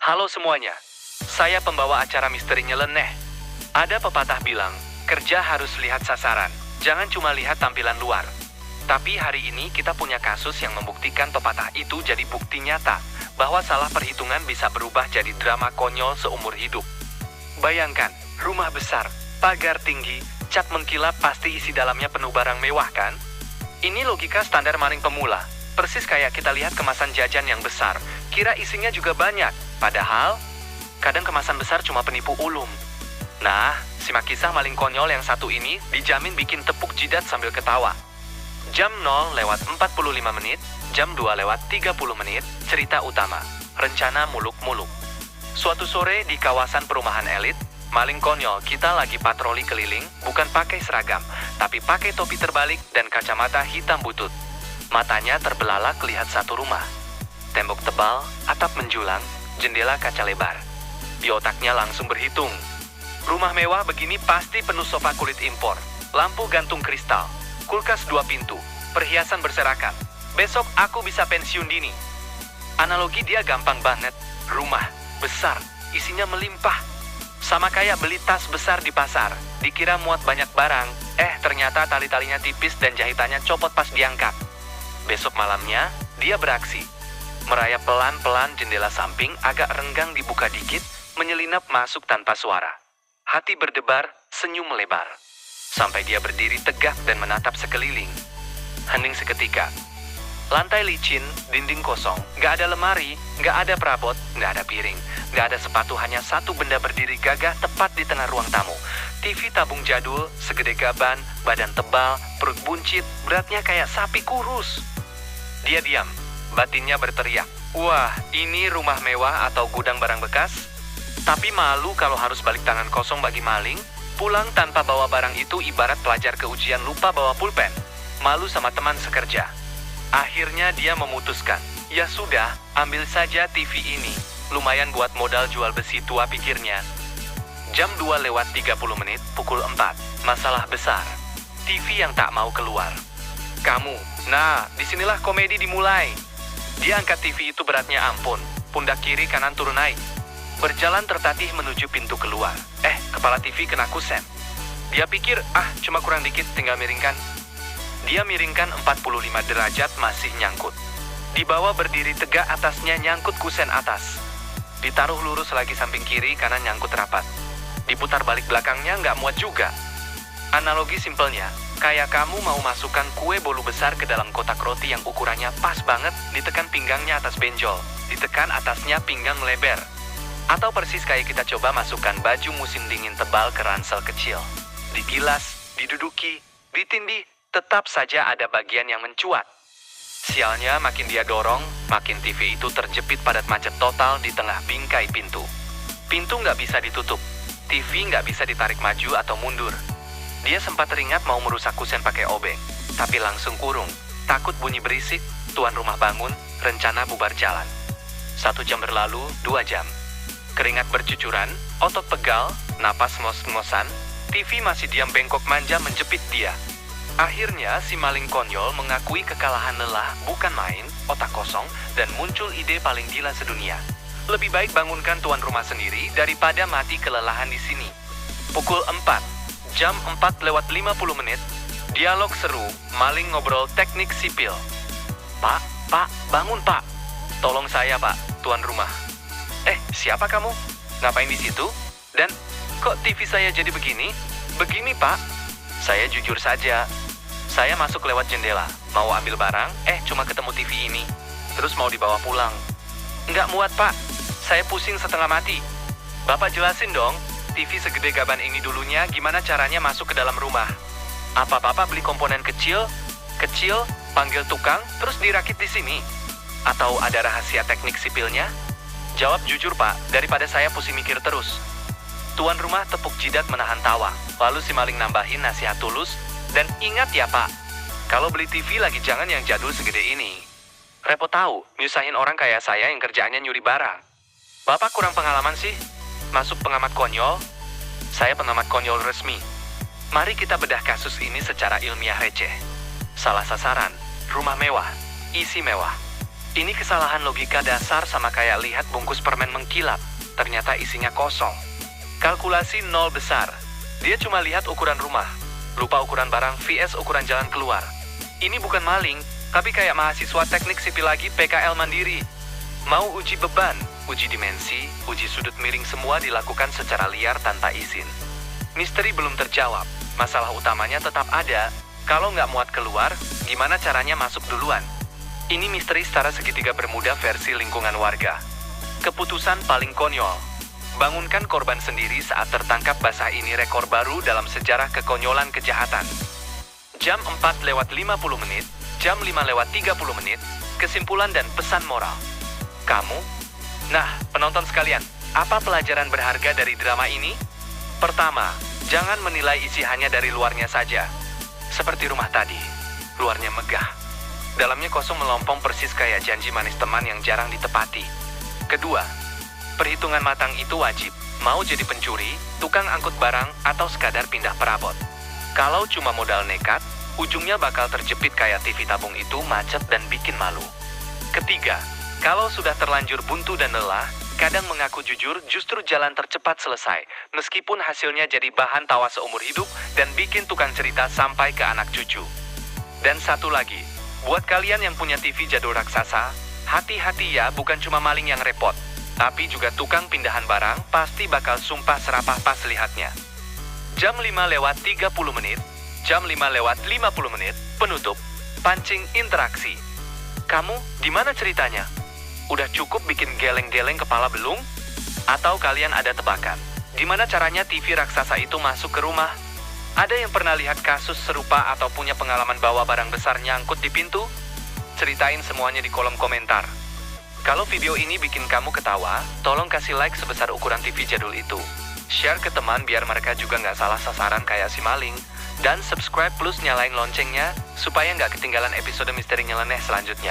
Halo semuanya, saya pembawa acara misteri nyeleneh. Ada pepatah bilang, kerja harus lihat sasaran, jangan cuma lihat tampilan luar. Tapi hari ini kita punya kasus yang membuktikan pepatah itu jadi bukti nyata, bahwa salah perhitungan bisa berubah jadi drama konyol seumur hidup. Bayangkan, rumah besar, pagar tinggi, cat mengkilap pasti isi dalamnya penuh barang mewah kan? Ini logika standar maling pemula. Persis kayak kita lihat kemasan jajan yang besar, kira isinya juga banyak. Padahal, kadang kemasan besar cuma penipu ulum. Nah, simak kisah maling konyol yang satu ini dijamin bikin tepuk jidat sambil ketawa. Jam 0:45, jam 2:30, cerita utama. Rencana muluk-muluk. Suatu sore di kawasan perumahan elit, maling konyol kita lagi patroli keliling, bukan pakai seragam, tapi pakai topi terbalik dan kacamata hitam butut. Matanya terbelalak lihat satu rumah. Tembok tebal, atap menjulang, jendela kaca lebar. Di otaknya langsung berhitung. Rumah mewah begini pasti penuh sofa kulit impor, lampu gantung kristal, kulkas 2 pintu, perhiasan berserakan. Besok aku bisa pensiun dini. Analogi dia gampang banget. Rumah besar, isinya melimpah. Sama kayak beli tas besar di pasar. Dikira muat banyak barang, ternyata tali-talinya tipis dan jahitannya copot pas diangkat. Besok malamnya, dia beraksi. Merayap pelan-pelan jendela samping agak renggang dibuka dikit, menyelinap masuk tanpa suara. Hati berdebar, senyum melebar. Sampai dia berdiri tegak dan menatap sekeliling. Hening seketika. Lantai licin, dinding kosong, gak ada lemari, gak ada perabot, gak ada piring, gak ada sepatu, hanya satu benda berdiri gagah tepat di tengah ruang tamu. TV tabung jadul, segede gaban, badan tebal, perut buncit, beratnya kayak sapi kurus. Dia diam, batinnya berteriak, "Wah, ini rumah mewah atau gudang barang bekas?" Tapi malu kalau harus balik tangan kosong bagi maling. Pulang tanpa bawa barang itu ibarat pelajar keujian lupa bawa pulpen. Malu sama teman sekerja. Akhirnya dia memutuskan, ya sudah, ambil saja TV ini. Lumayan buat modal jual besi tua, pikirnya. Jam 2:30, pukul 4. Masalah besar. TV yang tak mau keluar. Kamu. Nah, disinilah komedi dimulai. Dia angkat TV itu beratnya ampun. Pundak kiri kanan turun naik. Berjalan tertatih menuju pintu keluar. Kepala TV kena kusen. Dia pikir, cuma kurang dikit, tinggal miringkan. Dia miringkan 45 derajat, masih nyangkut. Di bawah berdiri tegak, atasnya nyangkut kusen atas. Ditaruh lurus lagi samping kiri, kanan nyangkut rapat. Diputar balik belakangnya nggak muat juga. Analogi simpelnya, kayak kamu mau masukkan kue bolu besar ke dalam kotak roti yang ukurannya pas banget, ditekan pinggangnya atas benjol, ditekan atasnya pinggang melebar. Atau persis kayak kita coba masukkan baju musim dingin tebal ke ransel kecil. Digilas, diduduki, ditindih, tetap saja ada bagian yang mencuat. Sialnya makin dia dorong, makin TV itu terjepit padat macet total di tengah bingkai pintu. Pintu nggak bisa ditutup, TV nggak bisa ditarik maju atau mundur. Dia sempat teringat mau merusak kusen pakai obeng, tapi langsung kurung. Takut bunyi berisik, tuan rumah bangun, rencana bubar jalan. 1 jam berlalu, 2 jam. Keringat bercucuran, otot pegal, napas ngos-ngosan, TV masih diam bengkok manja menjepit dia. Akhirnya si maling konyol mengakui kekalahan lelah bukan main, otak kosong, dan muncul ide paling gila sedunia. Lebih baik bangunkan tuan rumah sendiri daripada mati kelelahan di sini. Pukul 4, jam 4:50, dialog seru, maling ngobrol teknik sipil. Pak, bangun pak. Tolong saya pak, tuan rumah. Siapa kamu? Ngapain di situ? Dan kok TV saya jadi begini? Begini pak. Saya jujur saja. Saya masuk lewat jendela, mau ambil barang, cuma ketemu TV ini. Terus mau dibawa pulang. Nggak muat pak, saya pusing setengah mati. Bapak jelasin dong, TV segede gaban ini dulunya gimana caranya masuk ke dalam rumah. Apa bapak beli komponen kecil, panggil tukang, terus dirakit di sini? Atau ada rahasia teknik sipilnya? Jawab jujur pak, daripada saya pusing mikir terus. Tuan rumah tepuk jidat menahan tawa, lalu si maling nambahin nasihat tulus, dan ingat ya pak, kalau beli TV lagi jangan yang jadul segede ini. Repot tahu, nyusahin orang kayak saya yang kerjaannya nyuri barang. Bapak kurang pengalaman sih, masuk pengamat konyol. Saya pengamat konyol resmi. Mari kita bedah kasus ini secara ilmiah receh. Salah sasaran, rumah mewah, isi mewah. Ini kesalahan logika dasar sama kayak lihat bungkus permen mengkilap, ternyata isinya kosong. Kalkulasi nol besar. Dia cuma lihat ukuran rumah, lupa ukuran barang vs ukuran jalan keluar. Ini bukan maling, tapi kayak mahasiswa teknik sipil lagi PKL mandiri. Mau uji beban, uji dimensi, uji sudut miring semua dilakukan secara liar tanpa izin. Misteri belum terjawab, masalah utamanya tetap ada. Kalau nggak muat keluar, gimana caranya masuk duluan? Ini misteri setara segitiga bermuda versi lingkungan warga. Keputusan paling konyol. Bangunkan korban sendiri saat tertangkap basah ini rekor baru dalam sejarah kekonyolan kejahatan. Jam 4:50, jam 5:30, kesimpulan dan pesan moral. Kamu? Nah, penonton sekalian, apa pelajaran berharga dari drama ini? Pertama, jangan menilai isi hanya dari luarnya saja. Seperti rumah tadi, luarnya megah. Dalamnya kosong melompong persis kayak janji manis teman yang jarang ditepati. Kedua, perhitungan matang itu wajib. Mau jadi pencuri, tukang angkut barang, atau sekadar pindah perabot. Kalau cuma modal nekat, ujungnya bakal terjepit kayak TV tabung itu macet dan bikin malu. Ketiga, kalau sudah terlanjur buntu dan lelah, kadang mengaku jujur justru jalan tercepat selesai, meskipun hasilnya jadi bahan tawa seumur hidup dan bikin tukang cerita sampai ke anak cucu. Dan satu lagi, buat kalian yang punya TV jadul raksasa, hati-hati ya, bukan cuma maling yang repot, tapi juga tukang pindahan barang pasti bakal sumpah serapah pas lihatnya. Jam 5:30, jam 5:50, penutup, pancing interaksi. Kamu, di mana ceritanya? Udah cukup bikin geleng-geleng kepala belum? Atau kalian ada tebakan? Gimana caranya TV raksasa itu masuk ke rumah? Ada yang pernah lihat kasus serupa atau punya pengalaman bawa barang besar nyangkut di pintu? Ceritain semuanya di kolom komentar. Kalau video ini bikin kamu ketawa, tolong kasih like sebesar ukuran TV jadul itu. Share ke teman biar mereka juga nggak salah sasaran kayak si maling. Dan subscribe plus nyalain loncengnya, supaya nggak ketinggalan episode misteri nyeleneh selanjutnya.